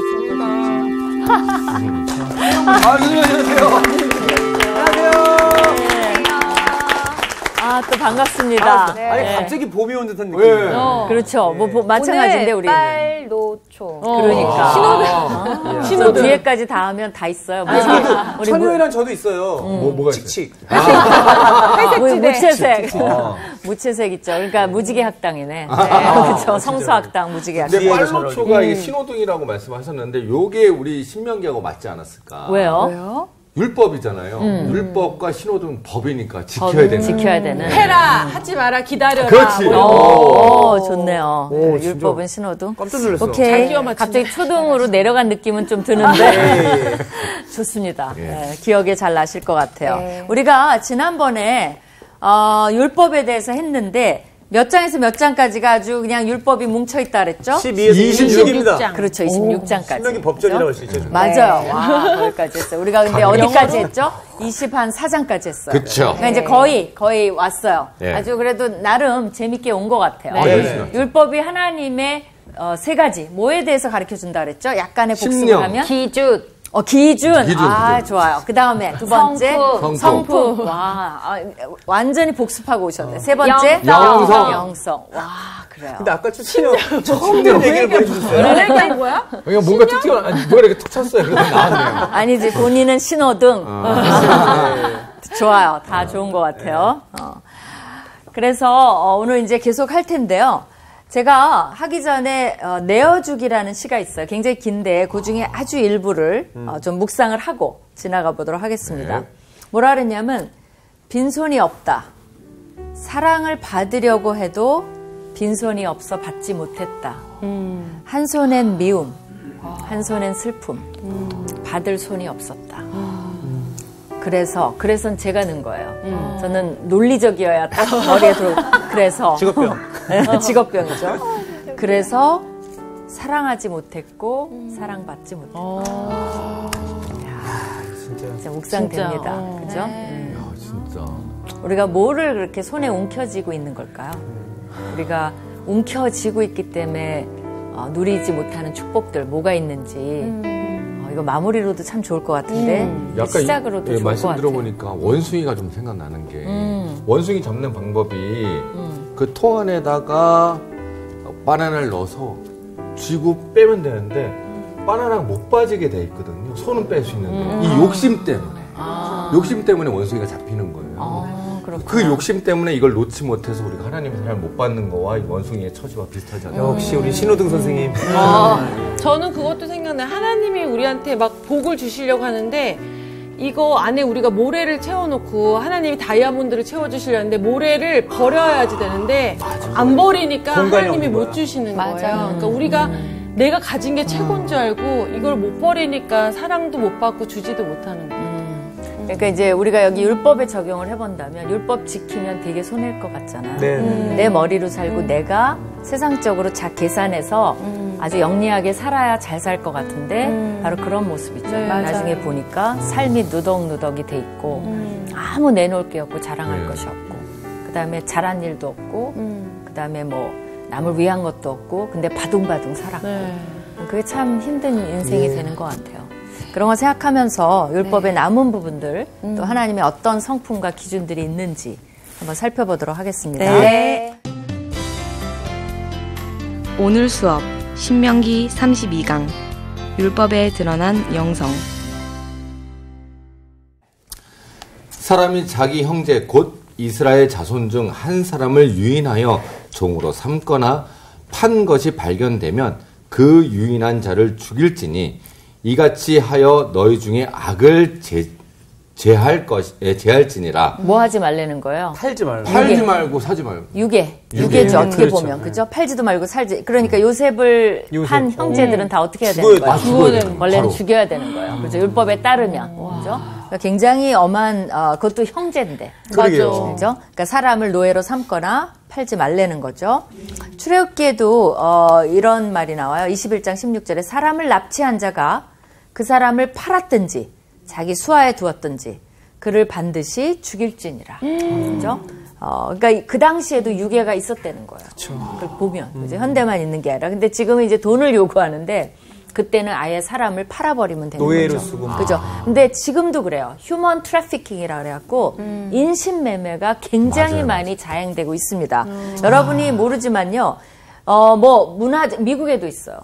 좋습니다. 안녕하세요. 또 반갑습니다. 네. 아니, 갑자기 봄이 온 듯한 느낌. 그렇죠. 뭐, 마찬가지인데, 우리. 빨노초. 그러니까. 신호 뒤에까지 다 하면 다 있어요. 천효이랑 저도 있어요. 뭐가 칙칙. 무채색. 무채색 있죠. 그러니까 무지개 학당이네. 그렇죠. 성수학당 무지개 학당. 근데 빨로초가 이게 신호등이라고 말씀하셨는데 요게 우리 신명기하고 맞지 않았을까? 왜요? 율법이잖아요. 율법과 신호등 법이니까 지켜야 되는. 지켜야 되는. 해라, 하지 마라, 기다려라. 그렇지. 좋네요. 율법은 신호등. 깜짝 놀랐어. 오케이. 갑자기 초등으로 내려간 느낌은 좀 드는데. 좋습니다. 네, 기억에 잘 나실 것 같아요. 네. 우리가 지난번에 율법에 대해서 했는데 몇 장에서 몇 장까지가 아주 그냥 율법이 뭉쳐있다 그랬죠? 12에서 26입니다. 그렇죠. 26장까지. 신명기 법전이라고 할 수 있죠. 맞아요. 와, 거기까지 했어요. 우리가 근데 어디까지 했죠? 24장까지 했어요. 그쵸. 그러니까 이제 거의 왔어요. 네. 아주 그래도 나름 재밌게 온 것 같아요. 네. 율법이 하나님의 세 가지, 뭐에 대해서 가르쳐 준다 그랬죠? 약간의 복습을 심령. 하면? 기준. 기준. 기준. 좋아요. 그 다음에 두 번째. 성품. 와, 완전히 복습하고 오셨네. 세 번째. 영성. 와, 그래요. 근데 아까 처음 들은 얘기를 보여주셨어요. 원래가 뭐야? 그냥 뭔가 툭 뭐가 이렇게 툭 쳤어요. 그래서 나왔네요. 아니지, 본인은 신호등. 좋아요. 다 좋은 것 같아요. 그래서 오늘 이제 계속 할 텐데요. 제가 하기 전에 내어주기라는 시가 있어요. 굉장히 긴데 그 중에 아주 일부를 좀 묵상을 하고 지나가 보도록 하겠습니다. 네. 뭐라 그랬냐면 빈손이 없다. 사랑을 받으려고 해도 빈손이 없어 받지 못했다. 한 손엔 미움, 한 손엔 슬픔, 받을 손이 없었다. 그래서 제가 넣은 거예요. 저는 논리적이어야 딱 머리에 들어. 그래서 직업병. 직업병이죠. 그래서 사랑하지 못했고 사랑받지 못했다. 진짜 묵상됩니다. 그죠? 진짜. 우리가 뭐를 그렇게 손에 움켜쥐고 있는 걸까요? 우리가 움켜쥐고 있기 때문에 누리지 못하는 축복들 뭐가 있는지. 이거 마무리로도 참 좋을 것 같은데 약간 시작으로도 좋을 것 말씀 같아요. 들어보니까 원숭이가 좀 생각나는 게 원숭이 잡는 방법이 그 통 안에다가 바나나를 넣어서 쥐고 빼면 되는데 바나나가 못 빠지게 돼 있거든요. 손은 뺄 수 있는데 이 욕심 때문에 원숭이가 잡히는 거예요. 그 욕심 때문에 이걸 놓지 못해서 우리가 하나님의 사랑을 못 받는 거와 이 원숭이의 처지와 비슷하지 않아요? 역시 우리 신호등 선생님. 저는 그것도 생각나요. 하나님이 우리한테 막 복을 주시려고 하는데 이거 안에 우리가 모래를 채워놓고 하나님이 다이아몬드를 채워주시려는데 모래를 버려야지 되는데 안 버리니까 하나님이 못 주시는 거예요. 그러니까 우리가 내가 가진 게 최고인 줄 알고 이걸 못 버리니까 사랑도 못 받고 주지도 못하는 거예요. 그러니까 이제 우리가 여기 율법에 적용을 해본다면 율법 지키면 되게 손해일 것 같잖아. 내 머리로 살고 내가 세상적으로 계산해서 아주 영리하게 살아야 잘 살 것 같은데 바로 그런 모습이죠. 나중에 보니까 삶이 누덕누덕이 돼 있고 아무 내놓을 게 없고 자랑할 것이 없고 그다음에 잘한 일도 없고 그다음에 뭐 남을 위한 것도 없고 근데 바둥바둥 살았고 그게 참 힘든 인생이 되는 것 같아요. 그런 거 생각하면서 율법의 남은 부분들 또 하나님의 어떤 성품과 기준들이 있는지 한번 살펴보도록 하겠습니다. 네. 오늘 수업 신명기 32강 율법에 드러난 영성. 사람이 자기 형제 곧 이스라엘 자손 중 한 사람을 유인하여 종으로 삼거나 판 것이 발견되면 그 유인한 자를 죽일지니 이같이 하여 너희 중에 악을 제할지니라. 뭐 하지 말라는 거예요? 팔지 말고 사지 말고. 유괴죠. 어떻게 그렇죠. 보면. 그죠? 팔지도 말고 살지. 그러니까 요셉을 판 형제들은 다 어떻게 해야 되는 거예요? 원래는 바로. 죽여야 되는 거예요. 그죠? 율법에 따르면. 그죠? 그러니까 굉장히 엄한, 그것도 형제인데. 그러게요. 그죠? 그러니까 사람을 노예로 삼거나 팔지 말라는 거죠. 출애굽기에도 이런 말이 나와요. 21장 16절에 사람을 납치한 자가 그 사람을 팔았든지 자기 수하에 두었든지 그를 반드시 죽일지니라. 그죠? 그러니까 그 당시에도 유괴가 있었다는 거예요. 그걸 보면. 그죠? 현대만 있는 게 아니라. 근데 지금은 이제 돈을 요구하는데 그때는 아예 사람을 팔아버리면 되는 노예로 거죠. 쓰고. 그죠. 근데 지금도 그래요. 휴먼 트래피킹이라 그래갖고 인신매매가 굉장히 많이 자행되고 있습니다. 여러분이 모르지만요. 미국에도 있어요.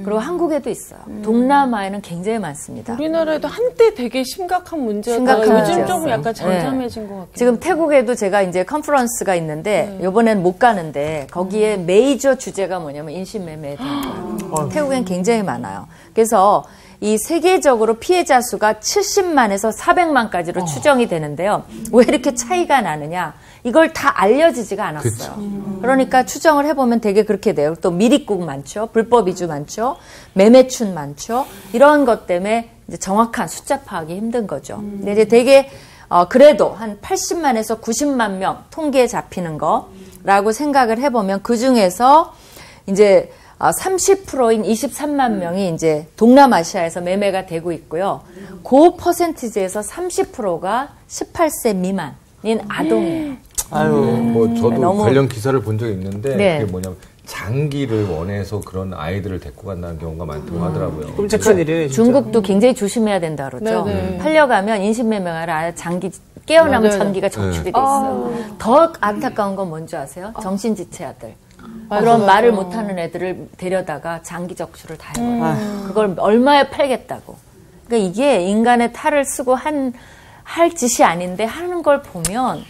그리고 한국에도 있어요. 동남아에는 굉장히 많습니다. 우리나라에도 한때 되게 심각한 문제가 심각한 요즘 문제였어요. 조금 약간 잠잠해진 것 같아요. 지금 태국에도 제가 이제 컨퍼런스가 있는데 이번엔 못 가는데 거기에 메이저 주제가 뭐냐면 인신매매에 대한 거예요. 태국엔 굉장히 많아요. 그래서 이 세계적으로 피해자 수가 70만에서 400만까지로 추정이 되는데요. 왜 이렇게 차이가 나느냐? 이걸 다 알려지지가 않았어요. 그러니까 추정을 해보면 되게 그렇게 돼요. 또 미립국 많죠. 불법 이주 많죠. 매매춘 많죠. 이런 것 때문에 이제 정확한 숫자 파악이 힘든 거죠. 근데 이제 되게 그래도 한 80만에서 90만 명 통계에 잡히는 거라고 생각을 해보면 그 중에서 이제 30%인 23만 명이 이제 동남아시아에서 매매가 되고 있고요. 그 퍼센티지에서 30%가 18세 미만인 아동이에요. 저도 너무... 관련 기사를 본 적이 있는데 네. 그게 뭐냐면 장기를 원해서 그런 아이들을 데리고 간다는 경우가 많다고 하더라고요. 끔찍한 일이에요. 중국도 굉장히 조심해야 된다 그러죠. 팔려가면 인신매매가 아니라 장기 깨어나면 전기가 적출이 돼 있어요. 더 안타까운 건 뭔지 아세요? 정신지체아들. 그런 말을 못하는 애들을 데려다가 장기 적출을 다 해버려요. 그걸 얼마에 팔겠다고. 그러니까 이게 인간의 탈을 쓰고 할 짓이 아닌데 하는 걸 보면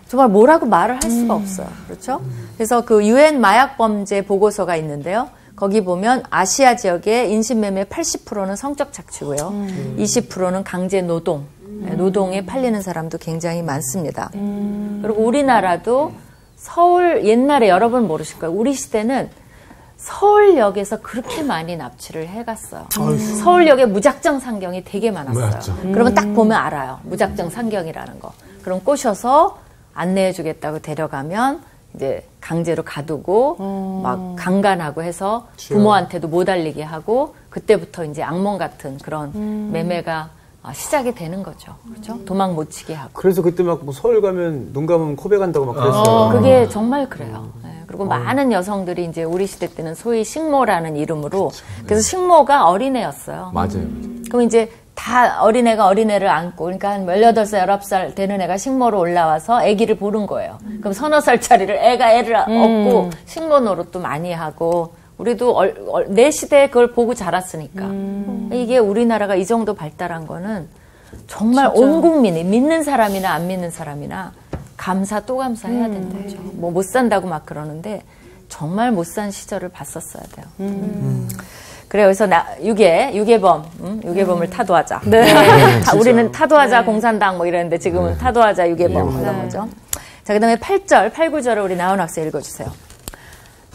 정말 뭐라고 말을 할 수가 없어요. 그렇죠? 그래서 그 유엔 마약범죄 보고서가 있는데요. 거기 보면 아시아 지역의 인신매매 80%는 성적 착취고요. 20%는 강제 노동. 노동에 팔리는 사람도 굉장히 많습니다. 그리고 우리나라도 서울 옛날에 여러분 모르실 거예요. 우리 시대는 서울역에서 그렇게 많이 납치를 해갔어요. 서울역에 무작정 상경이 되게 많았어요. 그러면 딱 보면 알아요. 무작정 상경이라는 거. 그럼 꼬셔서 안내해주겠다고 데려가면 이제 강제로 가두고 막 강간하고 해서 부모한테도 못 알리게 하고 그때부터 이제 악몽 같은 그런 매매가 시작이 되는 거죠. 그렇죠? 도망 못 치게 하고. 그래서 그때 막 뭐 서울 가면 눈 감으면 코베 간다고 막 그랬어요. 그게 정말 그래요. 네. 그리고 많은 여성들이 이제 우리 시대 때는 소위 식모라는 이름으로 그래서 식모가 어린애였어요. 맞아요. 그럼 이제 다 어린애가 어린애를 안고 그러니까 한 18살, 19살 되는 애가 식모로 올라와서 아기를 보는 거예요. 그럼 서너 살짜리를 애를 업고 식모 노릇도 많이 하고 우리도 내 시대에 그걸 보고 자랐으니까. 이게 우리나라가 이 정도 발달한 거는 정말 진짜. 온 국민이 믿는 사람이나 안 믿는 사람이나 감사 또 감사해야 되는 거죠. 뭐 못 산다고 막 그러는데 정말 못 산 시절을 봤었어야 돼요. 그래요. 그래서 유괴범을 타도하자. 네. 우리는 타도하자 공산당 뭐 이랬는데 지금은 타도하자 유괴범 이런 거죠. 자, 그다음에 8절, 8, 9절을 우리 나훈 학생 읽어주세요.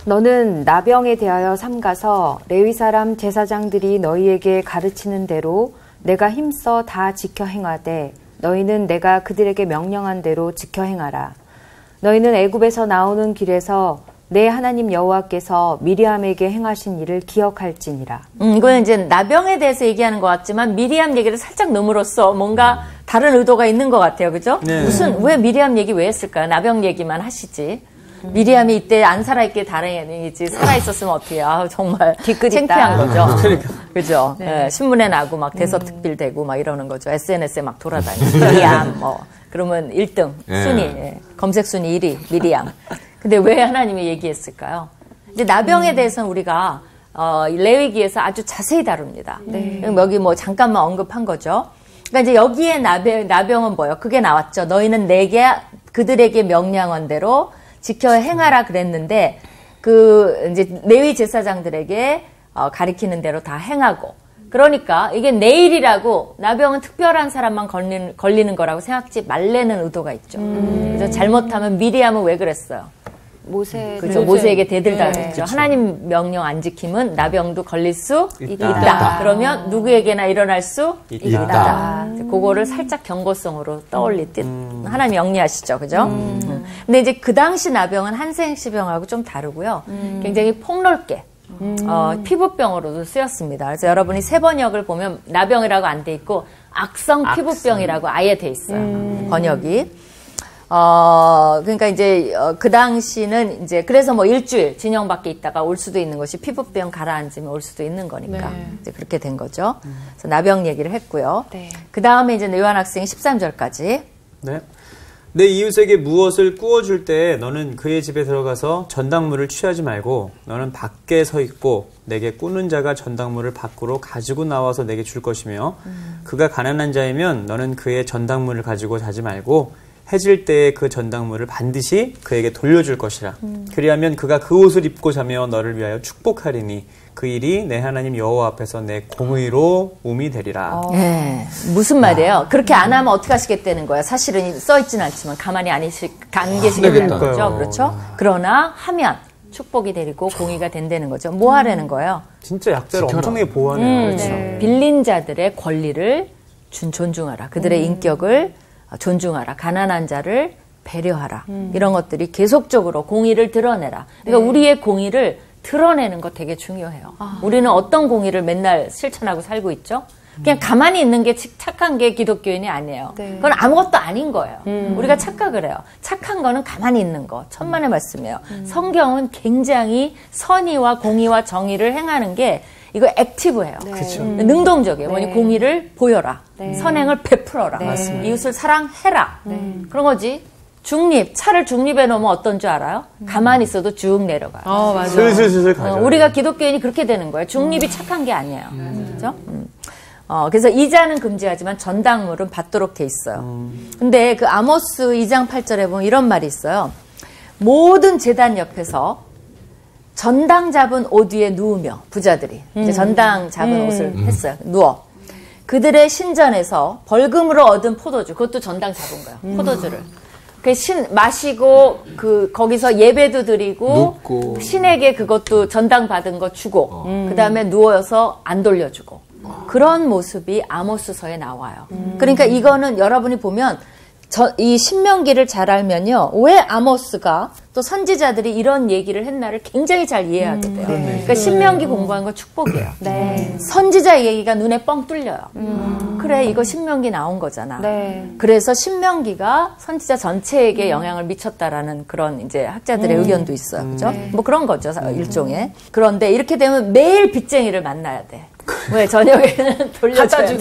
너는 나병에 대하여 삼가서 레위 사람 제사장들이 너희에게 가르치는 대로 내가 힘써 다 지켜 행하되 너희는 내가 그들에게 명령한 대로 지켜 행하라. 너희는 애굽에서 나오는 길에서 내 하나님 여호와께서 미리암에게 행하신 일을 기억할지니라. 이거는 이제 나병에 대해서 얘기하는 것 같지만 미리암 얘기를 살짝 넣음으로써 뭔가 다른 의도가 있는 것 같아요. 그죠? 네. 왜 미리암 얘기 왜 했을까요? 나병 얘기만 하시지. 미리암이 이때 안 살아있길 다행이지 살아있었으면 어떻게 정말 창피한 거죠. 그죠? 네. 신문에 나고 막 대서특필되고 막 이러는 거죠. SNS에 막 돌아다니고 미리암 그러면 1등 순위 검색 순위 1위 미리암. 근데 왜 하나님이 얘기했을까요? 이제 나병에 대해서는 우리가 레위기에서 아주 자세히 다룹니다. 여기 뭐 잠깐만 언급한 거죠. 그러니까 이제 여기에 나병은 뭐예요? 그게 나왔죠. 너희는 그들에게 명령한 대로 지켜 행하라 그랬는데 이제 레위 제사장들에게 가리키는 대로 다 행하고 그러니까 이게 내일이라고 나병은 특별한 사람만 걸리는 거라고 생각지 말라는 의도가 있죠. 그래서 잘못하면 미리암은 왜 그랬어요? 그죠. 모세에게 대들다 그랬죠. 하나님 명령 안 지키면 나병도 걸릴 수 있다. 그러면 누구에게나 일어날 수 있다. 그거를 살짝 경고성으로 떠올릴 듯 하나님 영리하시죠. 그죠? 근데 이제 그 당시 나병은 한센시병하고 좀 다르고요. 굉장히 폭넓게 피부병으로도 쓰였습니다. 그래서 여러분이 세번역을 보면 나병이라고 안 돼 있고 악성 피부병이라고 아예 돼 있어요. 번역이. 그러니까 이제 그 당시는 이제 그래서 뭐 일주일 진영 밖에 있다가 올 수도 있는 것이 피부병 가라앉으면 올 수도 있는 거니까 이제 그렇게 된 거죠. 그래서 나병 얘기를 했고요. 그 다음에 이제 요한 학생이 13절까지. 네. 내 이웃에게 무엇을 구워줄 때 너는 그의 집에 들어가서 전당물을 취하지 말고 너는 밖에 서 있고 내게 꾸는 자가 전당물을 밖으로 가지고 나와서 내게 줄 것이며 그가 가난한 자이면 너는 그의 전당물을 가지고 자지 말고 해질 때에 그 전당물을 반드시 그에게 돌려줄 것이라. 그리하면 그가 그 옷을 입고 자며 너를 위하여 축복하리니 그 일이 내 하나님 여호와 앞에서 내 공의로 음이 되리라. 네, 무슨 말이에요? 그렇게 안 하면 어떻게 하시겠다는 거야? 사실은 써있지는 않지만 가만히 안 계시겠다는 거죠. 그렇죠? 그러나 하면 축복이 되리고 공의가 된다는 거죠. 뭐 하라는 거예요? 진짜 약자를 엄청나게 보호하네요. 그렇죠. 빌린 자들의 권리를 존중하라. 그들의 인격을 존중하라. 가난한 자를 배려하라. 이런 것들이 계속적으로 공의를 드러내라. 그러니까 우리의 공의를 드러내는 거 되게 중요해요. 우리는 어떤 공의를 맨날 실천하고 살고 있죠? 그냥 가만히 있는 게 착한 게 기독교인이 아니에요. 그건 아무것도 아닌 거예요. 우리가 착각을 해요. 착한 거는 가만히 있는 거. 천만의 말씀이에요. 성경은 굉장히 선의와 공의와 정의를 행하는 게 이거 액티브해요. 능동적이에요. 뭐니 공의를 보여라. 선행을 베풀어라. 이웃을 사랑해라. 그런 거지. 중립, 차를 중립에 놓으면 어떤 줄 알아요? 가만히 있어도 쭉 내려가요. 맞아. 슬슬슬슬 가죠. 우리가 기독교인이 그렇게 되는 거예요. 중립이 착한 게 아니에요. 그렇죠? 그래서 이자는 금지하지만 전당물은 받도록 돼 있어요. 근데 그 아모스 2장 8절에 보면 이런 말이 있어요. 모든 제단 옆에서 전당 잡은 옷 위에 누우며 부자들이 이제 전당 잡은 옷을 했어요. 누워. 그들의 신전에서 벌금으로 얻은 포도주, 그것도 전당 잡은 거예요. 포도주를. 마시고 거기서 예배도 드리고 눕고. 신에게 그것도 전당 받은 거 주고 그 다음에 누워서 안 돌려주고 그런 모습이 아모스서에 나와요. 그러니까 이거는 여러분이 보면 이 신명기를 잘 알면요. 왜 아모스가 또 선지자들이 이런 얘기를 했나를 굉장히 잘 이해하게 돼요. 그러니까 신명기 공부하는 건 축복이에요. 선지자 얘기가 눈에 뻥 뚫려요. 그래, 이거 신명기 나온 거잖아. 그래서 신명기가 선지자 전체에게 영향을 미쳤다라는 그런 이제 학자들의 의견도 있어요. 그죠? 뭐 그런 거죠, 일종의. 그런데 이렇게 되면 매일 빚쟁이를 만나야 돼. 왜 저녁에는 돌려줘야 돼.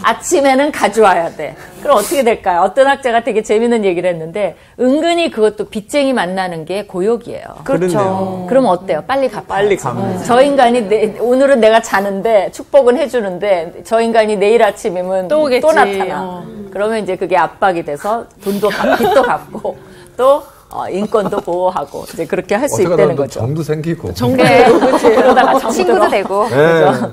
아침에는 가져와야 돼. 그럼 어떻게 될까요? 어떤 학자가 되게 재밌는 얘기를 했는데 은근히 그것도 빚쟁이 만나는 게 고역이에요. 그렇죠. 그럼 어때요? 빨리 가. 빨리 가면. 저 인간이 오늘은 내가 자는데 축복은 해주는데 저 인간이 내일 아침이면 또 나타나. 그러면 이제 그게 압박이 돼서 빚도 갚고 또 인권도 보호하고 이제 그렇게 할 수 있다는 거죠. 정도 생기고. 그러다가 친구도 되고. 그렇죠.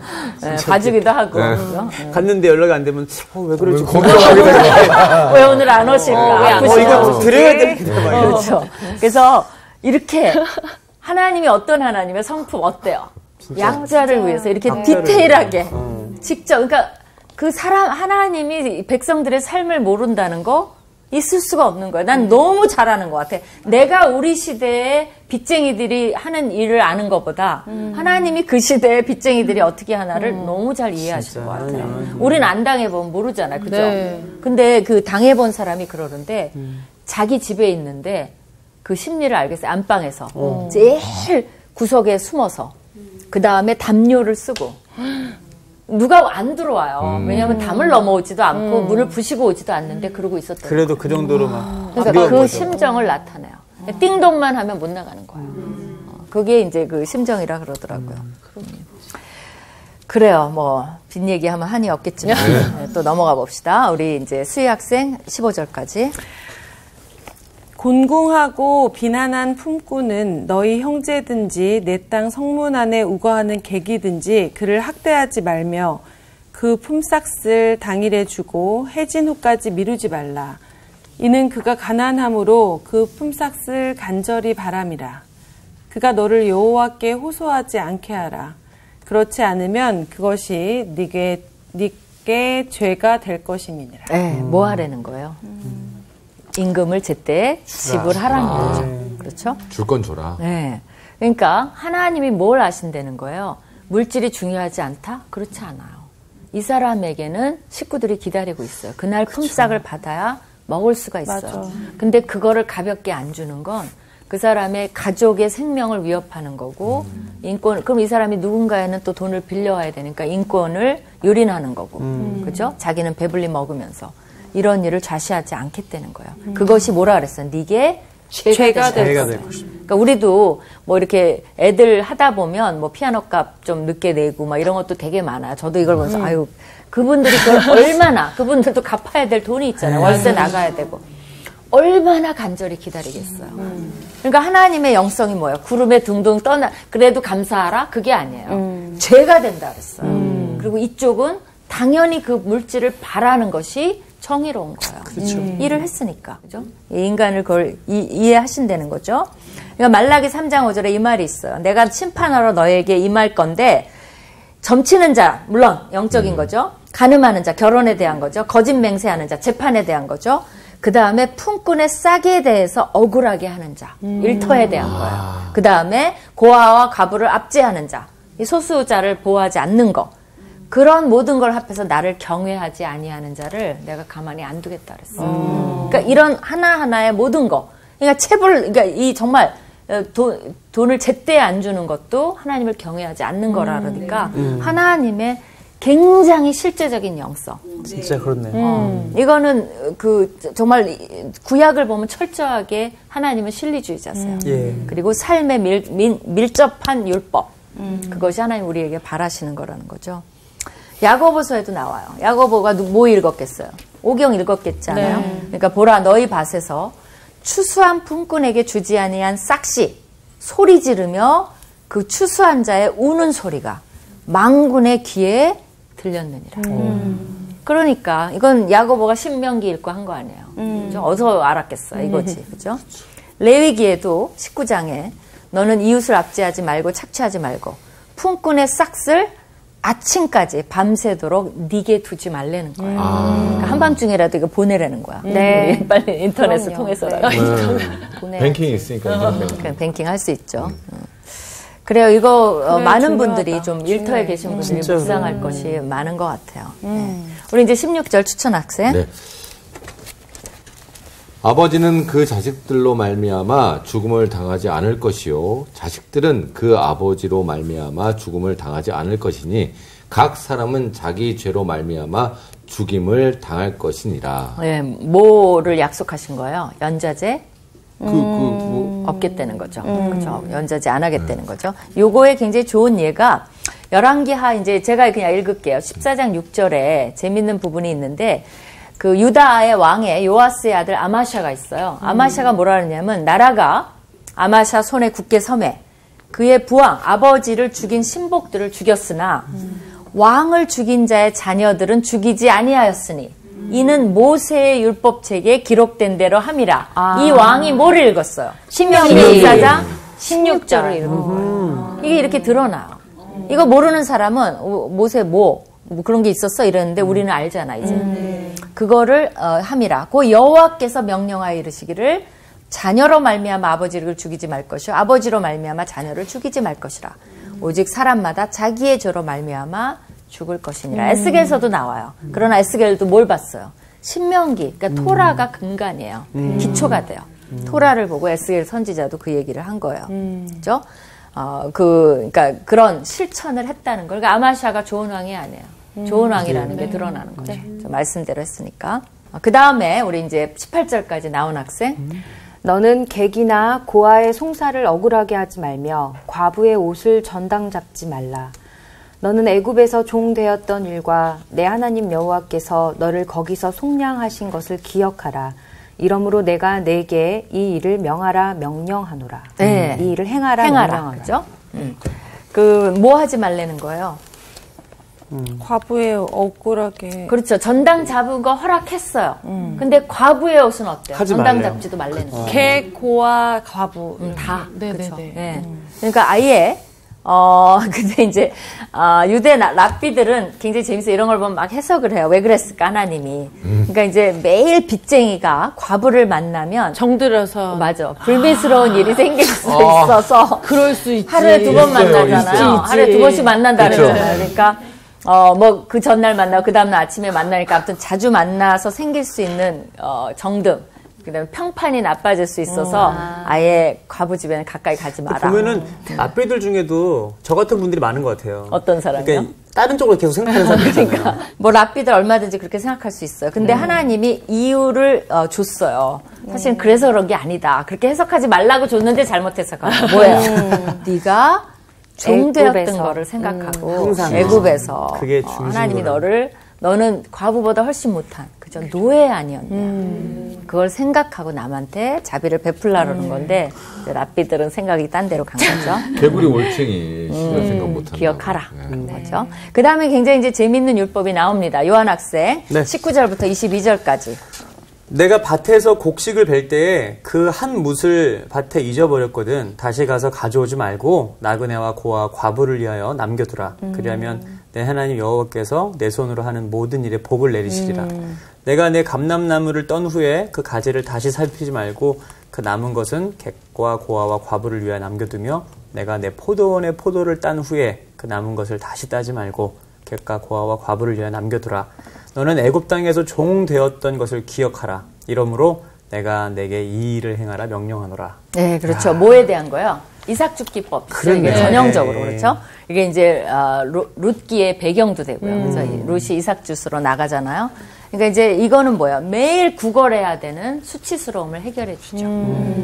봐주기도 하고. 그렇죠? 갔는데 연락이 안 되면 왜 그러지? 걱정하게 되고. 왜 오늘 안 오실까? 왜 안 이거 드려야 되는데. 그렇죠. 그래서 이렇게 하나님이 어떤 하나님의 성품 어때요? 약자를 위해서 이렇게 디테일하게 직접 그러니까 그 사람 하나님이 백성들의 삶을 모른다는 거 있을 수가 없는 거야. 난 너무 잘하는 것 같아. 내가 우리 시대에 빚쟁이들이 하는 일을 아는 것보다 하나님이 그 시대에 빚쟁이들이 어떻게 하나를 너무 잘 이해하시는 것 같아요. 우린 안 당해보면 모르잖아요. 그죠? 근데 그 당해본 사람이 그러는데 자기 집에 있는데 그 심리를 알겠어요. 안방에서. 제일 구석에 숨어서 그 다음에 담요를 쓰고 누가 안 들어와요. 왜냐하면 담을 넘어오지도 않고 문을 부시고 오지도 않는데 그러고 있었던 그래도 그 정도로 막. 그러니까 그 심정을 나타내요. 띵동만 하면 못 나가는 거예요. 그게 이제 그 심정이라 그러더라고요. 그래요. 뭐 뒷얘기하면 한이 없겠지만 또 넘어가 봅시다. 우리 이제 수희 학생 15절까지. 곤궁하고 비난한 품꾼은 너희 형제든지 내 땅 성문 안에 우거하는 객이든지 그를 학대하지 말며 그 품삯을 당일에 주고 해진 후까지 미루지 말라. 이는 그가 가난함으로 그 품삯을 간절히 바람이라. 그가 너를 여호와께 호소하지 않게 하라. 그렇지 않으면 그것이 네게 죄가 될 것임이니라. 네, 뭐 하라는 거예요? 임금을 제때 지불하라는 거죠. 그렇죠? 줄 건 줘라. 네. 그러니까 하나님이 뭘 아신다는 거예요? 물질이 중요하지 않다? 그렇지 않아요. 이 사람에게는 식구들이 기다리고 있어요. 그날 품삯을 받아야 먹을 수가 있어요. 맞아. 근데 그거를 가볍게 안 주는 건 그 사람의 가족의 생명을 위협하는 거고 인권 그럼 이 사람이 누군가에는 또 돈을 빌려와야 되니까 인권을 유린하는 거고 그죠? 자기는 배불리 먹으면서 이런 일을 좌시하지 않겠다는 거예요. 그것이 뭐라 그랬어요? 네게 죄가 될 것입니다. 그러니까 우리도 뭐 이렇게 애들 하다 보면 뭐 피아노 값 좀 늦게 내고 막 이런 것도 되게 많아요. 저도 이걸 보면서 아유 그분들이 그걸 얼마나 그분들도 갚아야 될 돈이 있잖아요. 월세 나가야 되고 얼마나 간절히 기다리겠어요. 그러니까 하나님의 영성이 뭐예요? 구름에 둥둥 떠나 그래도 감사하라? 그게 아니에요. 죄가 된다 그랬어요. 그리고 이쪽은 당연히 그 물질을 바라는 것이 정의로운 거예요. 그렇죠. 일을 했으니까. 그죠? 인간을 그걸 이해하신다는 거죠. 그러니까 말라기 3장 5절에 이 말이 있어요. 내가 심판하러 너에게 임할 건데 점치는 자, 물론 영적인 거죠. 간음하는 자, 결혼에 대한 거죠. 거짓 맹세하는 자, 재판에 대한 거죠. 그 다음에 품꾼의 싹에 대해서 억울하게 하는 자, 일터에 대한 거예요. 그 다음에 고아와 과부를 압제하는 자, 이 소수자를 보호하지 않는 거. 그런 모든 걸 합해서 나를 경외하지 아니하는 자를 내가 가만히 안 두겠다 그랬어요. 그러니까 이런 하나하나의 모든 거. 그러니까 그러니까 이 정말 돈을 제때 안 주는 것도 하나님을 경외하지 않는 거라 그러니까 하나님의 굉장히 실제적인 영성. 진짜 그렇네요. 이거는 정말 구약을 보면 철저하게 하나님은 실리주의자세요. 예. 그리고 삶에 밀접한 율법. 그것이 하나님 우리에게 바라시는 거라는 거죠. 야고보서에도 나와요. 야고보가 뭐 읽었겠어요? 오경 읽었겠잖아요. 네. 그러니까 보라 너희 밭에서 추수한 품꾼에게 주지 아니한 싹시 소리 지르며 그 추수한 자의 우는 소리가 망군의 귀에 들렸느니라. 그러니까 이건 야고보가 신명기 읽고 한 거 아니에요. 그죠? 어디서 알았겠어요. 이거지. 그죠? 레위기에도 19장에 너는 이웃을 압제하지 말고 착취하지 말고 품꾼의 싹을 아침까지 밤새도록 네게 두지 말라는 거예요. 그러니까 한밤중에라도 이거 보내라는 거야. 네. 우리 빨리 인터넷을 통해서라도. 네. 뱅킹이 있으니까. 그냥 뱅킹 할 수 있죠. 그래요. 이거 많은 중요하다. 분들이 좀 일터에 계신 분들이 묵상할 것이 많은 것 같아요. 네. 우리 이제 16절 추천 학생. 네. 아버지는 그 자식들로 말미암아 죽음을 당하지 않을 것이요 자식들은 그 아버지로 말미암아 죽음을 당하지 않을 것이니 각 사람은 자기 죄로 말미암아 죽임을 당할 것이니라. 네, 뭐를 약속하신 거예요? 연좌제? 없겠다는 거죠. 그렇죠. 연좌제 안 하겠다는 거죠. 요거에 굉장히 좋은 예가 열왕기하 이제 제가 그냥 읽을게요. 14장 6절에 재밌는 부분이 있는데 그 유다의 왕의 요아스의 아들 아마샤가 있어요. 아마샤가 뭐라 그러냐면 나라가 아마샤 손에 굳게 섬에 그의 부왕 아버지를 죽인 신복들을 죽였으나 왕을 죽인 자의 자녀들은 죽이지 아니하였으니 이는 모세의 율법책에 기록된 대로 함이라. 이 왕이 뭐를 읽었어요? 신명기 14장 16절을 읽은 거예요. 이게 이렇게 드러나요. 이거 모르는 사람은 모세 뭐 그런 게 있었어 이러는데 우리는 알잖아 이제. 그거를 함이라. 그 여호와께서 명령하여 이르시기를 자녀로 말미암아 아버지를 죽이지 말 것이요 아버지로 말미암아 자녀를 죽이지 말 것이라. 오직 사람마다 자기의 죄로 말미암아 죽을 것이니라. 에스겔에서도 나와요. 그러나 에스겔도 뭘 봤어요? 신명기. 그러니까 토라가 근간이에요. 기초가 돼요. 토라를 보고 에스겔 선지자도 그 얘기를 한 거예요. 그죠? 그러니까 그런 실천을 했다는 걸. 그러니까 아마샤가 좋은 왕이 아니에요. 좋은 왕이라는 게 드러나는 거죠. 말씀대로 했으니까. 그 다음에 우리 이제 18절까지 나온 학생. 너는 객이나 고아의 송사를 억울하게 하지 말며 과부의 옷을 전당 잡지 말라. 너는 애굽에서 종 되었던 일과 내 하나님 여호와께서 너를 거기서 속량하신 것을 기억하라. 이러므로 내가 내게 이 일을 명하라 명령하노라. 네. 이 일을 행하라 명령하라. 그죠? 뭐 하지 말라는 거예요? 과부의 억울하게. 그렇죠. 전당 잡은 거 허락했어요. 근데 과부의 옷은 어때요? 전당 말래요. 잡지도 말라는 거예요. 개, 고아, 과부. 다. 네네네. 그렇죠. 네. 그러니까 아예 근데 이제 유대 랍비들은 굉장히 재밌어요. 이런 걸 보면 막 해석을 해요. 왜 그랬을까 하나님이. 그러니까 이제 매일 빚쟁이가 과부를 만나면 정들어서. 맞아. 불미스러운 일이 생길 수 있어서 그럴 수 있지. 하루에 2번 만나잖아요. 있어요. 하루에 2번씩 만난다 그렇죠. 그러잖아요. 그러니까 뭐 그 전날 만나고 그 다음날 아침에 만나니까 아무튼 자주 만나서 생길 수 있는 정듦, 그다음에 평판이 나빠질 수 있어서 아예 과부 집에는 가까이 가지 마라. 보면은 앞배들 중에도 저 같은 분들이 많은 것 같아요. 어떤 사람이요? 그러니까 다른 쪽으로 계속 생각하는 사람들 있잖아요. 그러니까 뭐 랍비들 얼마든지 그렇게 생각할 수 있어요. 근데 하나님이 이유를 줬어요. 사실은 그래서 그런 게 아니다. 그렇게 해석하지 말라고 줬는데 잘못 해석한 거 뭐예요? 네가 종 되었던 거를 생각하고 애굽에서 그게 하나님이 너는 과부보다 훨씬 못한 그저 노예 아니었냐. 그걸 생각하고 남한테 자비를 베풀라는 건데 랍비들은 생각이 딴 데로 간 거죠. 개구리 올챙이 생각 못한다. 기억하라. 거죠. 그 다음에 굉장히 이제 재밌는 율법이 나옵니다. 요한 학생 19절부터 22절까지. 내가 밭에서 곡식을 벨 때에 그 한 뭇을 밭에 잊어버렸거든. 다시 가서 가져오지 말고 나그네와 고아 과부를 위하여 남겨두라. 그리하면 내 하나님 여호와께서 내 손으로 하는 모든 일에 복을 내리시리라. 내가 내 감람나무를 떤 후에 그 가지를 다시 살피지 말고 그 남은 것은 객과 고아와 과부를 위하여 남겨두며 내가 내 포도원의 포도를 딴 후에 그 남은 것을 다시 따지 말고 객과 고아와 과부를 위하여 남겨두라. 너는 애굽 땅에서 종 되었던 것을 기억하라. 이러므로 내가 내게 이 일을 행하라 명령하노라. 네, 그렇죠. 뭐에 대한 거요? 이삭 죽기법. 이게 전형적으로 그렇죠. 이게 이제 룻기의 배경도 되고요. 그래서 룻이 이삭 줍으로 나가잖아요. 그러니까 이제 이거는 뭐야? 매일 구걸해야 되는 수치스러움을 해결해 주죠.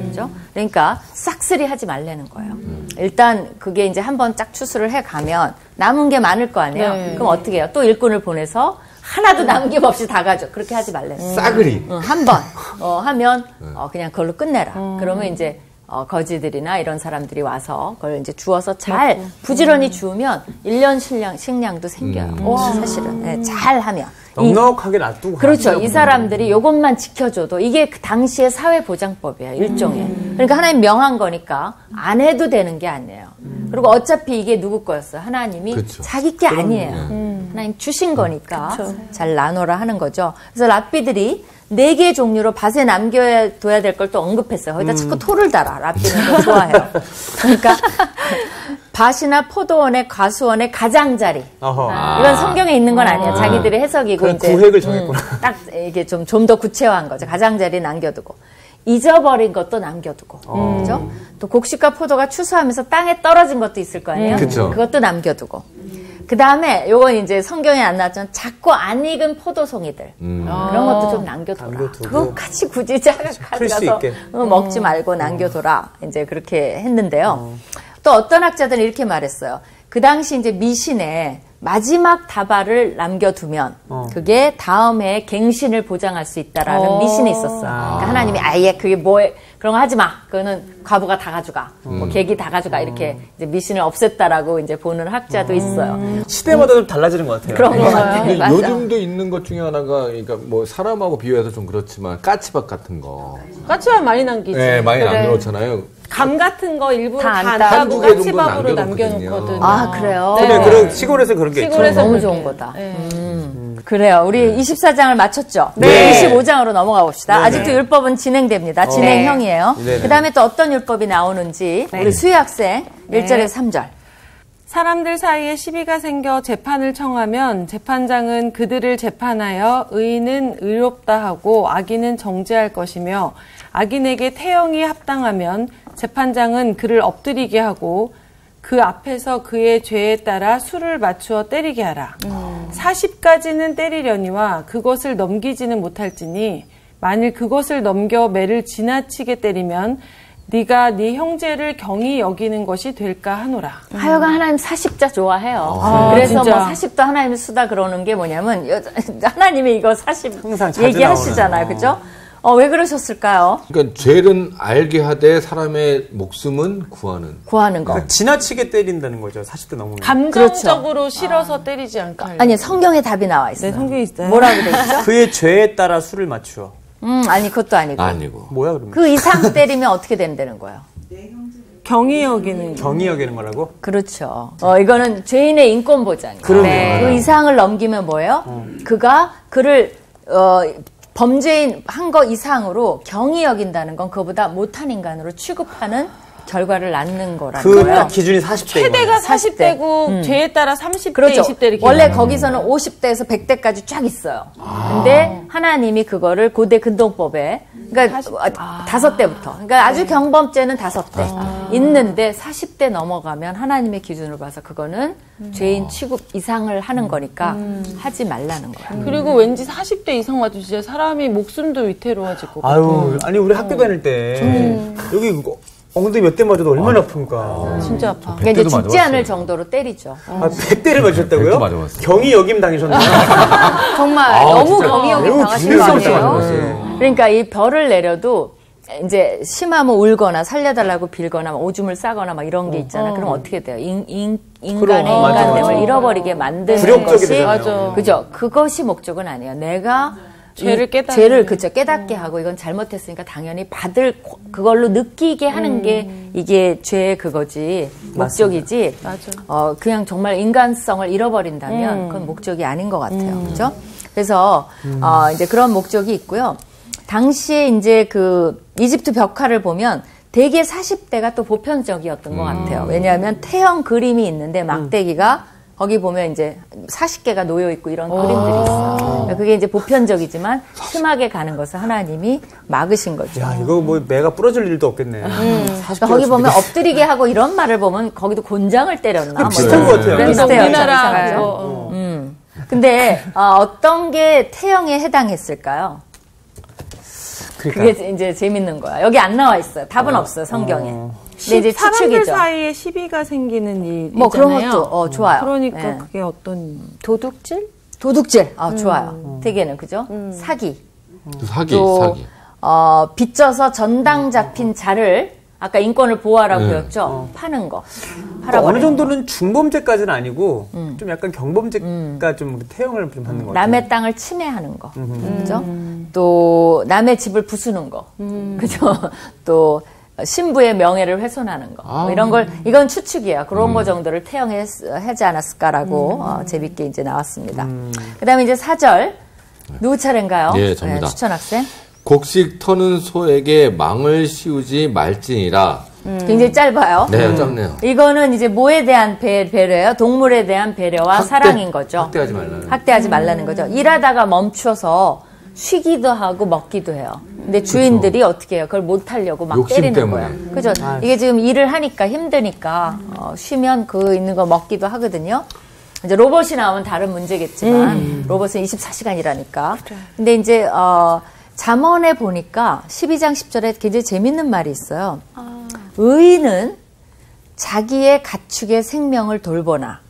그렇죠? 그러니까 싹쓸이 하지 말라는 거예요. 일단 그게 이제 한번 짝 추수를 해 가면 남은 게 많을 거 아니에요. 그럼 어떻게 해요? 또 일꾼을 보내서 하나도 남김없이 다 가져. 그렇게 하지 말라는 거예요. 싸그리. 한 번 하면 그냥 그걸로 끝내라. 그러면 이제 거지들이나 이런 사람들이 와서 그걸 이제 주워서 잘 부지런히 주우면 1년 식량도 생겨요. 사실은 네, 잘 하면. 넉넉하게 놔두고. 그렇죠. 이 사람들이 이것만 지켜줘도 이게 그 당시의 사회보장법이에요. 일종의. 그러니까 하나님 명한 거니까 안 해도 되는 게 아니에요. 그리고 어차피 이게 누구 거였어요? 하나님이 그렇죠. 자기 게 아니에요. 하나님 주신 거니까 잘 나눠라 하는 거죠. 그래서 랍비들이 4개의 종류로 밭에 남겨둬야 될 걸 또 언급했어요. 거기다 자꾸 토를 달아. 랍비는 그거 좋아해요. 그러니까 밭이나 포도원의 과수원의 가장자리. 이건 성경에 있는 건 아니에요. 자기들의 해석이고 이제 구획을 정했구나. 딱 이게 좀 더 구체화한 거죠. 가장자리 남겨두고 잊어버린 것도 남겨두고, 그렇죠? 또 곡식과 포도가 추수하면서 땅에 떨어진 것도 있을 거 아니에요. 그것도 남겨두고. 그 다음에 요건 이제 성경에 안 나왔지만 작고 안 익은 포도송이들 그런 것도 좀 남겨둬라. 그것까지 굳이 가져가서 먹지 말고 남겨둬라. 이제 그렇게 했는데요. 또 어떤 학자들은 이렇게 말했어요. 그 당시 이제 미신에 마지막 다발을 남겨두면 그게 다음 해에 갱신을 보장할 수 있다라는 미신이 있었어요. 그러니까 하나님이 아예 그게 뭐에 그런 거 하지 마. 그거는 과부가 다 가져가. 뭐 객이 다 가져가. 이렇게 이제 미신을 없앴다라고 이제 보는 학자도 있어요. 시대마다 좀 달라지는 것 같아요. 그런 거 같아요. 요즘도 있는 것 중에 하나가 그러니까 뭐 사람하고 비교해서 좀 그렇지만 까치밥 같은 거. 까치밥 많이 남기지. 네, 많이 남겨놓잖아요. 감 같은 거 일부러 다 안 따고 따고 까치밥으로 남겨놓거든요. 아, 그래요? 네. 그래, 시골에서 그런 게 있죠. 너무 좋은 거다. 그래요. 우리 24장을 마쳤죠? 네. 25장으로 넘어가 봅시다. 네네. 아직도 율법은 진행됩니다. 진행형이에요. 그 다음에 또 어떤 율법이 나오는지 우리 수희 학생 1절에서 3절. 사람들 사이에 시비가 생겨 재판을 청하면 재판장은 그들을 재판하여 의인은 의롭다 하고 악인은 정죄할 것이며 악인에게 태형이 합당하면 재판장은 그를 엎드리게 하고 그 앞에서 그의 죄에 따라 수를 맞추어 때리게 하라. 40까지는 때리려니와 그것을 넘기지는 못할지니 만일 그것을 넘겨 매를 지나치게 때리면 네가 네 형제를 경히 여기는 것이 될까 하노라. 하여간 하나님 40자 좋아해요. 그래서 진짜. 뭐 40도 하나님의 수다 그러는 게 뭐냐면 하나님이 이거 40 얘기하시잖아요. 그죠? 왜 그러셨을까요? 그러니까 죄는 알게 하되 사람의 목숨은 구하는 거. 그러니까 지나치게 때린다는 거죠. 40대 넘으면. 감정적으로 그렇죠. 싫어서 때리지 않고. 아니, 성경에 답이 나와 있어요. 네, 성경에 있어요. 뭐라고 돼 있죠? 그의 죄에 따라 수를 맞추어. 아니, 그것도 아니고. 뭐야, 그러면? 그 이상 때리면 어떻게 된다는 거예요? 경이 여기는. 경이 여기는 거라고? 그렇죠. 이거는 죄인의 인권 보장이에요. 그러네. 그 이상을 넘기면 뭐예요? 그를 범죄인 한 거 이상으로 경이 여긴다는 건 그거보다 못한 인간으로 취급하는 결과를 낳는 거라는 그 거예요. 기준이 40대. 최대가 40대고 죄에 따라 30대, 그렇죠. 20대 이렇게. 원래 거기서는 50대에서 100대까지 쫙 있어요. 근데 하나님이 그거를 고대 근동법에 그러니까 5대부터 그러니까 아주 경범죄는 5대 있는데 40대 넘어가면 하나님의 기준으로 봐서 그거는 죄인 취급 이상을 하는 거니까 하지 말라는 거야. 그리고 왠지 40대 이상 와도 진짜 사람이 목숨도 위태로워질 것 같아. 아유, 아니 우리 학교 다닐 때 여기 엉덩이 몇 대 맞아도 얼마나 아픈가. 진짜 아파. 그러니까 이제 죽지 않을 정도로 때리죠. 100대를 맞으셨다고요? 100대 맞아봤어요. 경위 역임 당하셨나요? 정말 너무 경이하게 당하신 거 아니에요? 그러니까 이 벌을 내려도 이제 심하면 울거나 살려달라고 빌거나 오줌을 싸거나 막 이런 게 있잖아요. 그럼 어떻게 돼요? 인간의 인간됨을 잃어버리게 만드는 것이 맞아. 그죠? 그것이 목적은 아니에요. 내가 죄를 깨닫게 하고 이건 잘못했으니까 당연히 받을 그걸로 느끼게 하는 게 이게 죄의 그거지 목적이지. 맞아. 그냥 정말 인간성을 잃어버린다면 그건 목적이 아닌 것 같아요. 그죠? 그래서 이제 그런 목적이 있고요. 당시에 이제 그 이집트 벽화를 보면 대개 40대가 또 보편적이었던 것 같아요. 왜냐하면 태형 그림이 있는데 막대기가 거기 보면 이제 40개가 놓여 있고 이런 그림들이 있어요. 그게 이제 보편적이지만 심하게 가는 것을 하나님이 막으신 거죠. 야, 이거 뭐 매가 부러질 일도 없겠네. 그러니까 거기 보면 엎드리게 하고 이런 말을 보면 거기도 곤장을 때렸나? 뭐 비슷한 것 같아요. 비슷해요. 우리나라 근데 어떤 게 태형에 해당했을까요? 그게 이제 재밌는 거야. 여기 안 나와 있어요. 답은 없어요, 성경에. 근데 이제 사람들 추측이죠. 사이에 시비가 생기는 일 뭐 그런 있잖아요. 것도 좋아요. 그러니까 네. 그게 어떤 도둑질? 도둑질. 좋아요. 대개는 그죠? 사기. 사기. 빚져서 전당 잡힌 자를 아까 인권을 보호하라고 배웠죠? 파는 거. 어느 정도는 중범죄까지는 아니고 좀 약간 경범죄가 좀 태형을 좀 받는 것 같아요. 남의 땅을 침해하는 거. 그죠? 또 남의 집을 부수는 거. 그죠? 또 신부의 명예를 훼손하는 거. 뭐 이런 걸 이건 추측이에요. 그런 거 정도를 태형하지 않았을까라고 재밌게 이제 나왔습니다. 그다음에 이제 4절 누구 차례인가요? 예, 접니다. 추천 학생. 곡식 터는 소에게 망을 씌우지 말지니라. 굉장히 짧아요. 네, 짧네요. 이거는 이제 뭐에 대한 배려예요? 동물에 대한 배려와 사랑인 거죠. 학대하지 말라는 거죠. 일하다가 멈춰서 쉬기도 하고 먹기도 해요. 근데 주인들이 어떻게 해요? 그걸 못 하려고 막 때리는 때문에. 거예요. 그죠? 이게 지금 일을 하니까 힘드니까 쉬면 그 있는 거 먹기도 하거든요. 이제 로봇이 나오면 다른 문제겠지만 로봇은 24시간 일하니까. 근데 이제 잠언에 보니까 12장 10절에 굉장히 재밌는 말이 있어요. 의인은 자기의 가축의 생명을 돌보나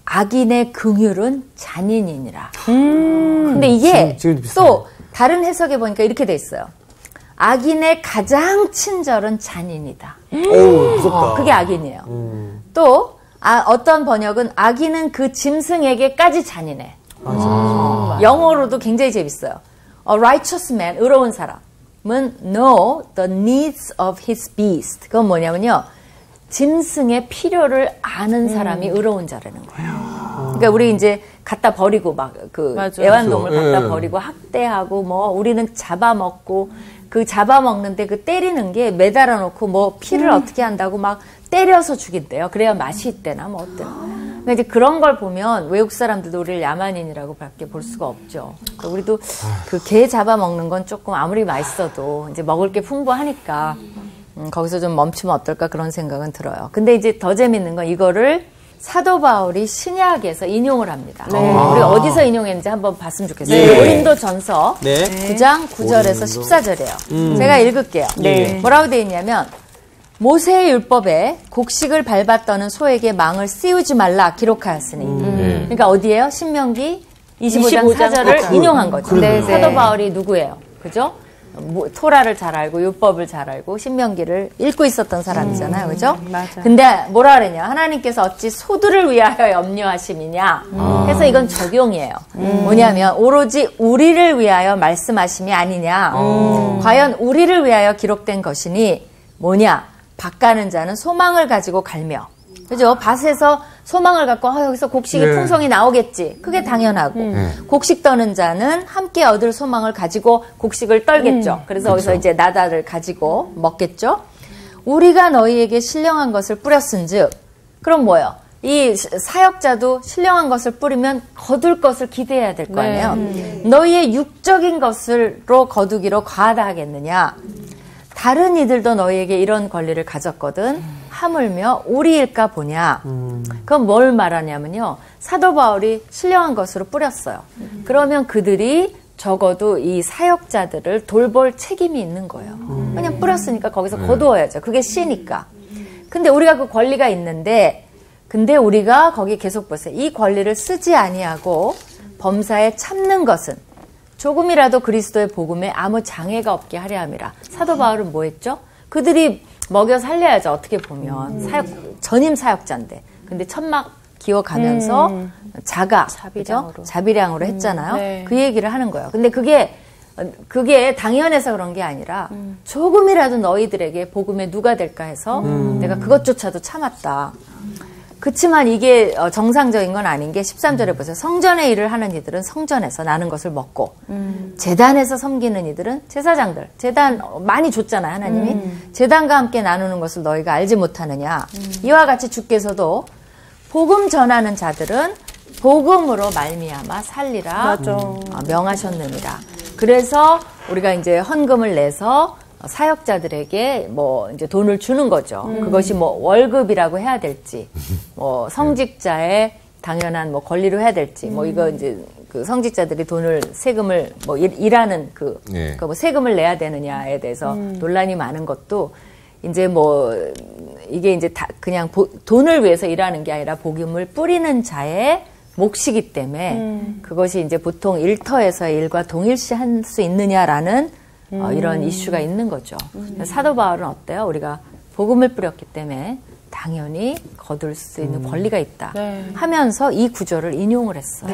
악인의 긍휼은 잔인이니라. 근데 이게 또 다른 해석에 보니까 이렇게 돼 있어요. 악인의 가장 친절은 잔인이다. 오, 무섭다. 그게 악인이에요. 또 어떤 번역은 악인은 그 짐승에게까지 잔인해. 영어로도 굉장히 재밌어요. A righteous man, 의로운 사람은 know the needs of his beast. 그건 뭐냐면요. 짐승의 필요를 아는 사람이 의로운 자라는 거예요. 그러니까 우리 이제 갖다 버리고 막 그 애완동물 갖다 버리고 학대하고 뭐 우리는 잡아먹고 그 잡아먹는데 그 때리는 게 매달아 놓고 뭐 피를 어떻게 한다고 막 때려서 죽인대요. 그래야 맛이 있대나 뭐 어때나. 그러니까 이제 그런 걸 보면 외국 사람들도 우리를 야만인이라고 밖에 볼 수가 없죠. 그러니까 우리도 그 개 잡아먹는 건 조금 아무리 맛있어도 이제 먹을 게 풍부하니까 거기서 좀 멈추면 어떨까 그런 생각은 들어요. 근데 이제 더 재밌는 건 이거를 사도 바울이 신약에서 인용을 합니다. 우리 어디서 인용했는지 한번 봤으면 좋겠어요. 고린도전서 9장 9절에서 14절이에요. 제가 읽을게요. 뭐라고 되어 있냐면 모세의 율법에 곡식을 밟았더는 소에게 망을 씌우지 말라 기록하였으니. 그러니까 어디예요? 신명기 25장 4절을 인용한 거죠. 사도 바울이 누구예요? 그죠? 토라를 잘 알고 율법을 잘 알고 신명기를 읽고 있었던 사람이잖아요. 그죠? 맞아. 근데 뭐라 그랬냐? 하나님께서 어찌 소들을 위하여 염려하심이냐? 그래서 이건 적용이에요. 뭐냐면 오로지 우리를 위하여 말씀하심이 아니냐? 과연 우리를 위하여 기록된 것이니 뭐냐? 밭 가는 자는 소망을 가지고 갈며 그죠? 밭에서 소망을 갖고 여기서 곡식이 풍성히 나오겠지. 그게 당연하고 곡식 떠는 자는 함께 얻을 소망을 가지고 곡식을 떨겠죠. 그래서 거기서 이제 나다를 가지고 먹겠죠. 우리가 너희에게 신령한 것을 뿌렸은즉 그럼 뭐예요? 이 사역자도 신령한 것을 뿌리면 거둘 것을 기대해야 될 거 아니에요. 너희의 육적인 것으로 거두기로 과하다 하겠느냐. 다른 이들도 너희에게 이런 권리를 가졌거든 하물며 우리일까 보냐. 그건 뭘 말하냐면요. 사도 바울이 신령한 것으로 뿌렸어요. 그러면 그들이 적어도 이 사역자들을 돌볼 책임이 있는 거예요. 그냥 뿌렸으니까 거기서 거두어야죠. 그게 씨니까. 근데 우리가 그 권리가 있는데 근데 우리가 거기 계속 보세요. 이 권리를 쓰지 아니하고 범사에 참는 것은 조금이라도 그리스도의 복음에 아무 장애가 없게 하려 함이라. 사도 바울은 뭐 했죠? 그들이 먹여 살려야죠. 어떻게 보면. 전임 사역자인데. 근데 천막 기어가면서 자비량으로 했잖아요. 네. 그 얘기를 하는 거예요. 근데 그게 당연해서 그런 게 아니라 조금이라도 너희들에게 복음에 누가 될까 해서 내가 그것조차도 참았다. 그치만 이게 정상적인 건 아닌 게 13절에 보세요. 성전의 일을 하는 이들은 성전에서 나는 것을 먹고 제단에서 섬기는 이들은 제사장들. 제단 많이 줬잖아요. 하나님이. 제단과 함께 나누는 것을 너희가 알지 못하느냐. 이와 같이 주께서도 복음 전하는 자들은 복음으로 말미암아 살리라 명하셨느니라. 그래서 우리가 이제 헌금을 내서 사역자들에게 뭐 이제 돈을 주는 거죠. 그것이 뭐 월급이라고 해야 될지, 뭐 성직자의 당연한 뭐 권리로 해야 될지, 뭐 이거 이제 그 성직자들이 세금을 뭐 일하는 뭐 세금을 내야 되느냐에 대해서 논란이 많은 것도 이제 뭐 이게 이제 다 그냥 돈을 위해서 일하는 게 아니라 복음을 뿌리는 자의 몫이기 때문에 그것이 이제 보통 일터에서의 일과 동일시 할 수 있느냐라는 이런 이슈가 있는 거죠. 사도 바울은 어때요? 우리가 복음을 뿌렸기 때문에 당연히 거둘 수 있는 권리가 있다 하면서 이 구절을 인용을 했어요.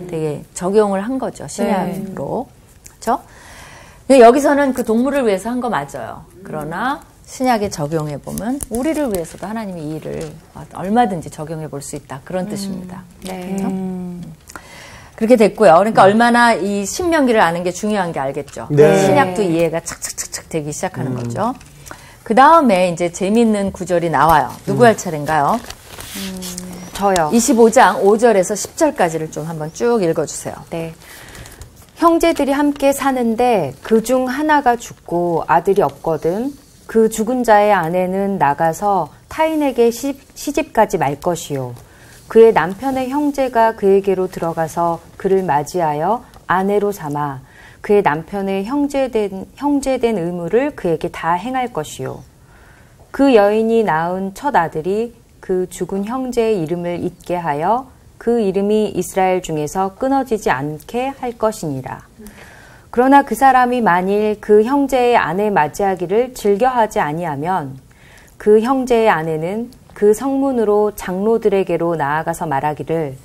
되게 적용을 한 거죠. 신약으로. 그렇죠? 여기서는 그 동물을 위해서 한 거 맞아요. 그러나 신약에 적용해 보면 우리를 위해서도 하나님이 이 일을 얼마든지 적용해 볼 수 있다. 그런 뜻입니다. 그렇죠? 그렇게 됐고요. 그러니까 얼마나 이 신명기를 아는 게 중요한 게 알겠죠. 네. 신약도 이해가 착착착착 되기 시작하는 거죠. 그 다음에 이제 재밌는 구절이 나와요. 누구 할 차례인가요? 저요. 25장 5절에서 10절까지를 좀 한번 쭉 읽어주세요. 네. 형제들이 함께 사는데 그중 하나가 죽고 아들이 없거든. 그 죽은 자의 아내는 나가서 타인에게 시집가지 말 것이요. 그의 남편의 형제가 그에게로 들어가서 그를 맞이하여 아내로 삼아 그의 남편의 형제된 의무를 그에게 다 행할 것이요. 그 여인이 낳은 첫 아들이 그 죽은 형제의 이름을 잊게 하여 그 이름이 이스라엘 중에서 끊어지지 않게 할 것이니라. 그러나 그 사람이 만일 그 형제의 아내 맞이하기를 즐겨하지 아니하면 그 형제의 아내는 그 성문으로 장로들에게로 나아가서 말하기를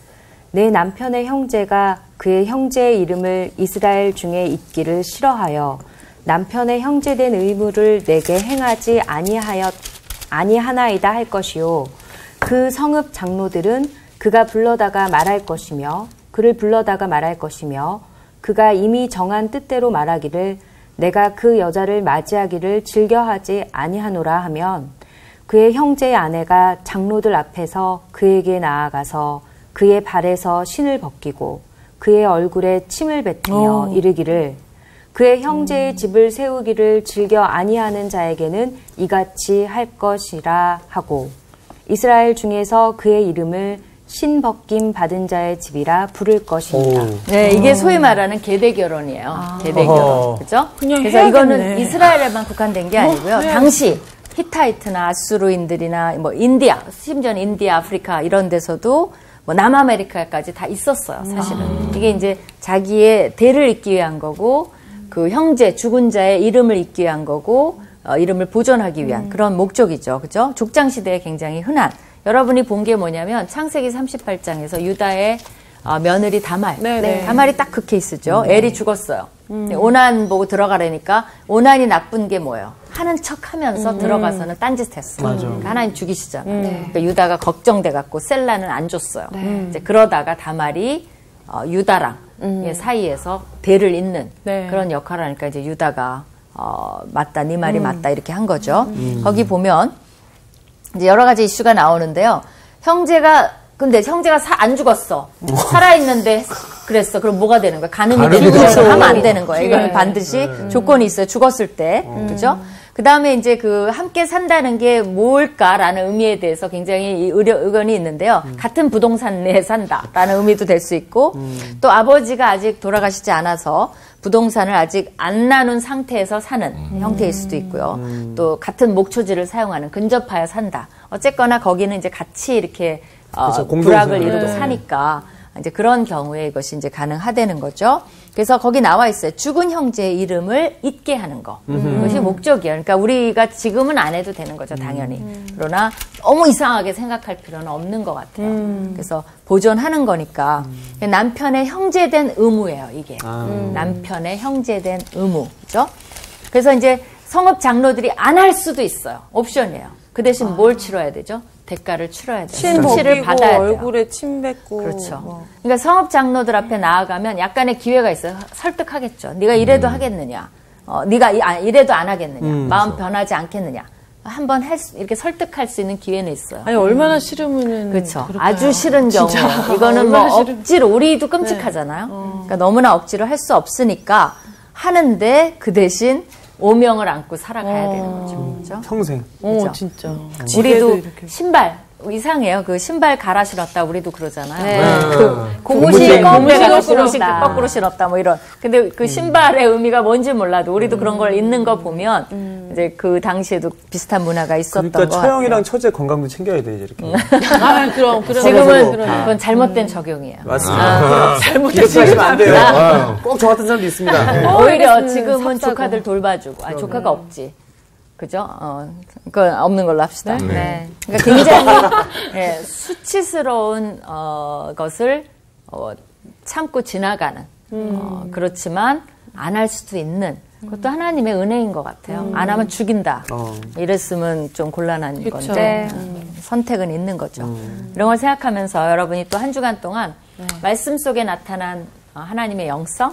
내 남편의 형제가 그의 형제의 이름을 이스라엘 중에 잊기를 싫어하여 남편의 형제된 의무를 내게 행하지 아니하나이다 할 것이요. 그 성읍 장로들은 그가 불러다가 말할 것이며 그를 불러다가 말할 것이며 그가 이미 정한 뜻대로 말하기를 내가 그 여자를 맞이하기를 즐겨하지 아니하노라 하면 그의 형제의 아내가 장로들 앞에서 그에게 나아가서 그의 발에서 신을 벗기고 그의 얼굴에 침을 뱉으며 이르기를 그의 형제의 집을 세우기를 즐겨 아니하는 자에게는 이같이 할 것이라 하고 이스라엘 중에서 그의 이름을 신벗김 받은 자의 집이라 부를 것입니다. 네, 이게 소위 말하는 계대 결혼이에요. 계대 결혼. 그죠? 그냥 그래서 해야겠네. 이거는 이스라엘에만 국한된 게 아니고요. 당시 히타이트나 아수르인들이나 뭐 인디아, 심지어는 인디아, 아프리카 이런 데서도 뭐 남아메리카까지 다 있었어요, 사실은. 이게 이제 자기의 대를 잇기 위한 거고 그 형제, 죽은 자의 이름을 잇기 위한 거고 이름을 보존하기 위한 그런 목적이죠. 그죠? 족장 시대에 굉장히 흔한 여러분이 본 게 뭐냐면 창세기 38장에서 유다의 며느리 다말. 다말이 딱 그 케이스죠. 엘이 죽었어요. 오난 보고 들어가라니까 오난이 나쁜 게 뭐예요? 하는 척 하면서 들어가서는 딴짓 했어. 그러니까 하나님 죽이시잖아요. 그러니까 유다가 걱정돼갖고 셀라는 안 줬어요. 이제 그러다가 다말이 유다랑 사이에서 대를 잇는 그런 역할을 하니까 이제 유다가 맞다, 네 말이 맞다 이렇게 한 거죠. 거기 보면 이제 여러 가지 이슈가 나오는데요. 근데 형제가 안 죽었어. 살아있는데 그랬어. 그럼 뭐가 되는 거야? 간음이 기구를 하면 안 되는 거야. 이건 반드시 조건이 있어요. 죽었을 때. 그죠? 그 다음에 이제 함께 산다는 게 뭘까라는 의미에 대해서 굉장히 의견이 있는데요. 같은 부동산 내에 산다라는 의미도 될 수 있고, 또 아버지가 아직 돌아가시지 않아서 부동산을 아직 안 나눈 상태에서 사는 형태일 수도 있고요. 또 같은 목초지를 사용하는 근접하여 산다. 어쨌거나 거기는 이제 같이 이렇게 그렇죠, 부락을 이루고 사니까 이제 그런 경우에 이것이 이제 가능하다는 거죠. 그래서 거기 나와 있어요. 죽은 형제의 이름을 잊게 하는 거. 그것이 목적이에요. 그러니까 우리가 지금은 안 해도 되는 거죠, 당연히. 그러나 너무 이상하게 생각할 필요는 없는 것 같아요. 그래서 보존하는 거니까 남편의 형제된 의무예요, 이게. 남편의 형제된 의무, 그죠? 그래서 이제 성읍 장로들이 안 할 수도 있어요. 옵션이에요. 그 대신 뭘 치러야 되죠? 대가를 치러야 돼요. 치를 받아야 돼요. 얼굴에 침 뱉고. 그렇죠. 그러니까 성읍 장로들 앞에 나아가면 약간의 기회가 있어요. 설득하겠죠. 네가 이래도 하겠느냐? 네가 이래도 안 하겠느냐? 마음 그렇죠. 변하지 않겠느냐? 한번 이렇게 설득할 수 있는 기회는 있어요. 아니 얼마나 싫으면은 그렇죠. 아주 싫은 경우에 이거는 뭐 억지로 우리도 끔찍하잖아요. 그러니까 너무나 억지로 할 수 없으니까 하는데 그 대신 오명을 안고 살아가야 되는 거죠. 그렇죠? 평생. 그렇죠? 진짜. 우리도 신발 이상해요. 그 신발 갈아 신었다 우리도 그러잖아요. 네. 그 고무신 거꾸로 신었다 뭐 이런. 근데 그 신발의 의미가 뭔지 몰라도 우리도 그런 걸 입는 거 보면 이제 그 당시에도 비슷한 문화가 있었던 거 같아요. 그러니까 처형이랑 처제 건강도 챙겨야 돼 이렇게. 그럼 지금은 그건 잘못된 적용이에요. 맞습니다. 잘못된 안 돼요. 꼭 저 같은 사람도 있습니다. 오히려 지금은 조카들 돌봐주고 조카가 없지. 그죠? 그건 없는 걸로 합시다. 네. 그러니까 굉장히 수치스러운 것을 참고 지나가는. 그렇지만 안 할 수도 있는. 그것도 하나님의 은혜인 것 같아요. 안 하면 죽인다. 이랬으면 좀 곤란한 그쵸. 건데 선택은 있는 거죠. 이런 걸 생각하면서 여러분이 또 한 주간 동안 말씀 속에 나타난 하나님의 영성,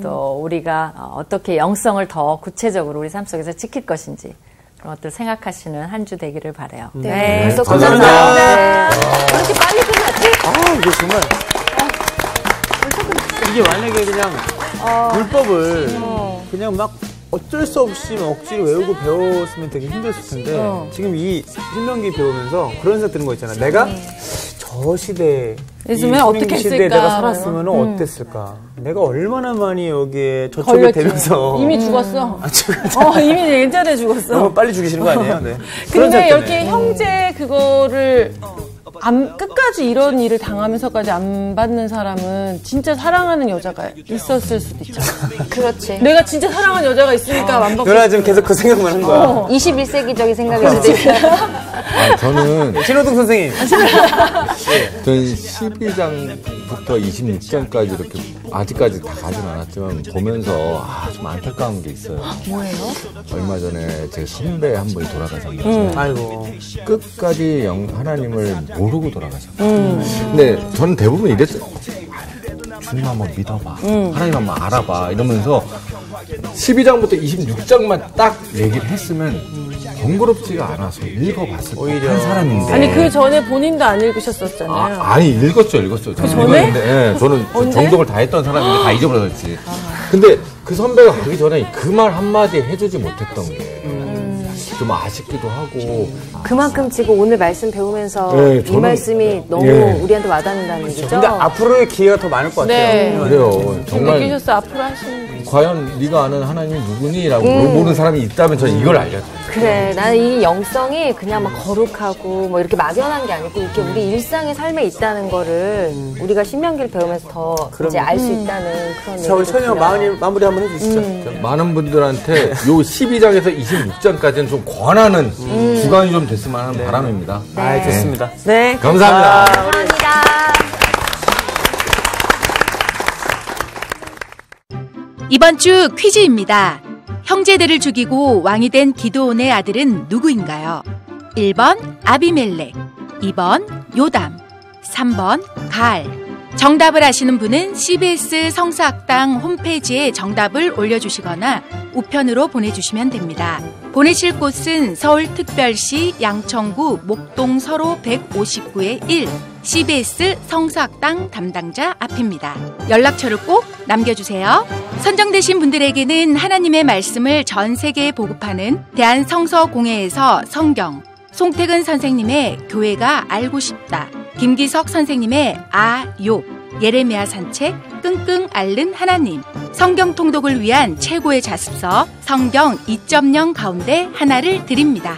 또 우리가 어떻게 영성을 더 구체적으로 우리 삶 속에서 지킬 것인지 그런 것들 생각하시는 한 주 되기를 바라요. 네. 감사합니다. 이렇게 빨리 끝났지? 이게 정말 이게 만약에 그냥 율법을 그냥 막 어쩔 수 없이 억지로 외우고 배웠으면 되게 힘들었을 텐데 지금 이 신명기 배우면서 그런 생각 드는 거 있잖아. 내가 저 시대에 있으면 어떻게 시대에 했을까? 내가 살았으면 어땠을까? 내가 얼마나 많이 여기에 저쪽에 대면서 이미 죽었어. 이미 예전에 죽었어. 너무 빨리 죽이시는 거 아니에요? 네. 근데 이렇게 형제 그거를 끝까지 이런 일을 당하면서까지 안 받는 사람은 진짜 사랑하는 여자가 있었을 수도 있잖아. 그렇지. 내가 진짜 사랑하는 여자가 있으니까 안 받고. 누나 지금 계속 그 생각만 한 거야. 21세기적인 생각일 수도 있어요. 저는 신호등 선생님. 저는 12장부터 26장까지 이렇게 아직까지 다 가진 않았지만 보면서 좀 안타까운 게 있어요. 뭐예요? 얼마 전에 제 선배 한 분이 돌아가셨는데 아이고. 끝까지 하나님을 모르고 돌아가셨어요. 근데 저는 대부분 이랬어요. 주님 한번 믿어봐. 하나님 한번 알아봐. 이러면서 12장부터 26장만 딱 얘기를 했으면 번거롭지가 않아서 읽어봤을 한 사람인데. 아니 그 전에 본인도 안 읽으셨었잖아요. 아니 읽었죠. 그 전에? 네, 저는 정독을 다 했던 사람인데 다 잊어버렸지. 근데 그 선배가 가기 전에 그 말 한마디 해주지 못했던 게 좀 아쉽기도 하고. 그만큼 지금 오늘 말씀 배우면서 네, 이 말씀이 너무 우리한테 와닿는다는 얘기죠. 근데 앞으로의 기회가 더 많을 것 같아요. 네. 그래요. 정말 느끼셨어 앞으로 하시는. 과연 네가 아는 하나님이 누구니? 라고 물어보는 사람이 있다면 저는 이걸 알려줘요. 그래, 나는 이 영성이 그냥 막 거룩하고 뭐 이렇게 막연한 게 아니고 이렇게 우리 일상의 삶에 있다는 거를 우리가 신명기를 배우면서 더 이제 알 수 있다는 그런 자, 우리 천영 마무리 한번 해주시죠. 많은 분들한테 요 12장에서 26장까지는 좀 권하는 주간이 좀 됐으면 하는 바람입니다. 아, 좋습니다. 네. 감사합니다. 감사합니다. 이번 주 퀴즈입니다. 형제들을 죽이고 왕이 된 기드온의 아들은 누구인가요? 1번 아비멜렉, 2번 요담, 3번 갈, 정답을 아시는 분은 CBS 성사학당 홈페이지에 정답을 올려주시거나 우편으로 보내주시면 됩니다. 보내실 곳은 서울특별시 양천구 목동 서로 159-1 CBS 성사학당 담당자 앞입니다. 연락처를 꼭 남겨주세요. 선정되신 분들에게는 하나님의 말씀을 전 세계에 보급하는 대한성서공회에서 성경, 송태근 선생님의 교회가 알고 싶다, 김기석 선생님의 욥, 예레미야 산책, 끙끙 앓는 하나님, 성경 통독을 위한 최고의 자습서 성경 2.0 가운데 하나를 드립니다.